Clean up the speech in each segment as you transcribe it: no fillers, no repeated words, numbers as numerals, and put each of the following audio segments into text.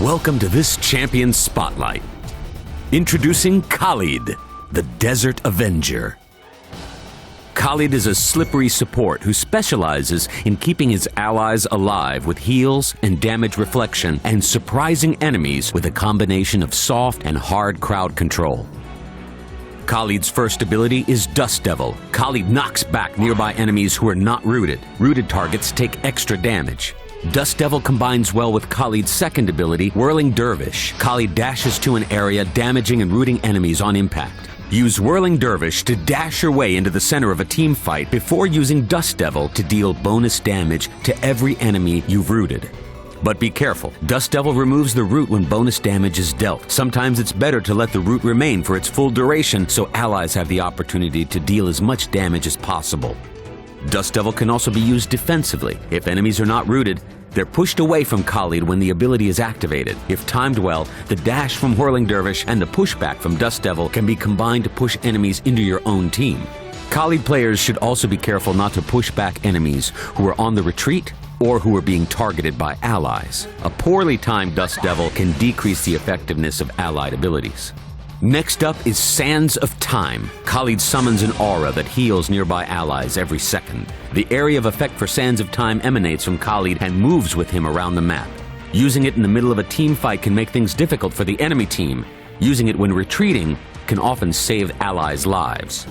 Welcome to this Champions Spotlight. Introducing Khalid, the Desert Avenger. Khalid is a slippery support who specializes in keeping his allies alive with heals and damage reflection and surprising enemies with a combination of soft and hard crowd control. Khalid's first ability is Dust Devil. Khalid knocks back nearby enemies who are not rooted. Rooted targets take extra damage. Dust Devil combines well with Khalid's second ability, Whirling Dervish. Khalid dashes to an area, damaging and rooting enemies on impact. Use Whirling Dervish to dash your way into the center of a team fight before using Dust Devil to deal bonus damage to every enemy you've rooted. But be careful, Dust Devil removes the root when bonus damage is dealt. Sometimes it's better to let the root remain for its full duration so allies have the opportunity to deal as much damage as possible. Dust Devil can also be used defensively. If enemies are not rooted, they're pushed away from Khalid when the ability is activated. If timed well, the dash from Whirling Dervish and the pushback from Dust Devil can be combined to push enemies into your own team. Khalid players should also be careful not to push back enemies who are on the retreat or who are being targeted by allies. A poorly timed Dust Devil can decrease the effectiveness of allied abilities. Next up is Sands of Time. Khalid summons an aura that heals nearby allies every second. The area of effect for Sands of Time emanates from Khalid and moves with him around the map. Using it in the middle of a team fight can make things difficult for the enemy team. Using it when retreating can often save allies' lives.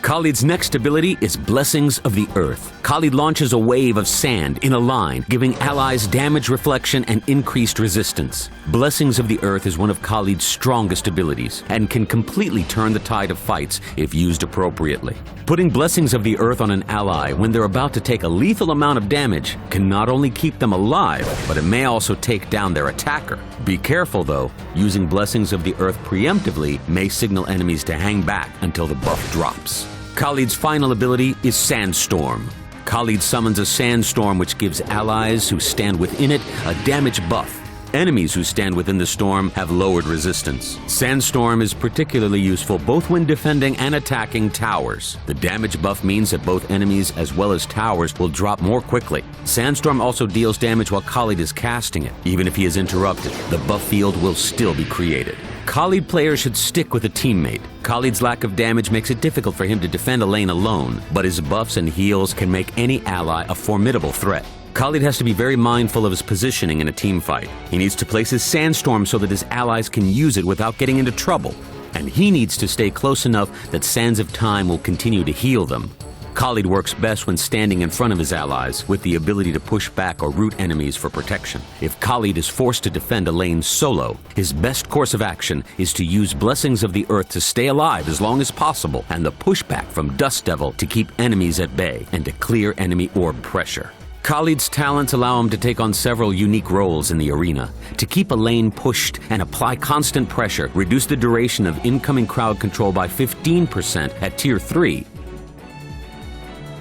Khalid's next ability is Blessings of the Earth. Khalid launches a wave of sand in a line, giving allies damage reflection and increased resistance. Blessings of the Earth is one of Khalid's strongest abilities and can completely turn the tide of fights if used appropriately. Putting Blessings of the Earth on an ally when they're about to take a lethal amount of damage can not only keep them alive, but it may also take down their attacker. Be careful though, using Blessings of the Earth preemptively may signal enemies to hang back until the buff drops. Khalid's final ability is Sandstorm. Khalid summons a sandstorm which gives allies who stand within it a damage buff. Enemies who stand within the storm have lowered resistance. Sandstorm is particularly useful both when defending and attacking towers. The damage buff means that both enemies as well as towers will drop more quickly. Sandstorm also deals damage while Khalid is casting it. Even if he is interrupted, the buff field will still be created. Khalid players should stick with a teammate. Khalid's lack of damage makes it difficult for him to defend a lane alone, but his buffs and heals can make any ally a formidable threat. Khalid has to be very mindful of his positioning in a team fight. He needs to place his sandstorm so that his allies can use it without getting into trouble. And he needs to stay close enough that Sands of Time will continue to heal them. Khalid works best when standing in front of his allies, with the ability to push back or root enemies for protection. If Khalid is forced to defend a lane solo, his best course of action is to use Blessings of the Earth to stay alive as long as possible, and the pushback from Dust Devil to keep enemies at bay and to clear enemy orb pressure. Khalid's talents allow him to take on several unique roles in the arena. To keep a lane pushed and apply constant pressure, reduce the duration of incoming crowd control by 15% at Tier 3,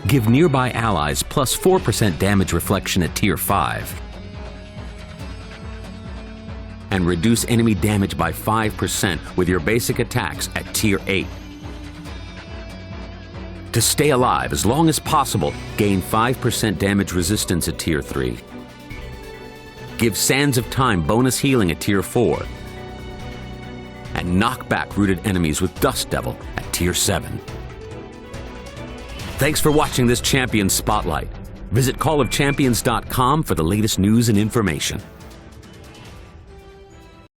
give nearby allies plus 4% damage reflection at Tier 5, and reduce enemy damage by 5% with your basic attacks at Tier 8. To stay alive as long as possible, gain 5% damage resistance at Tier 3. Give Sands of Time bonus healing at Tier 4. And knock back rooted enemies with Dust Devil at Tier 7. Thanks for watching this Champions Spotlight. Visit callofchampions.com for the latest news and information.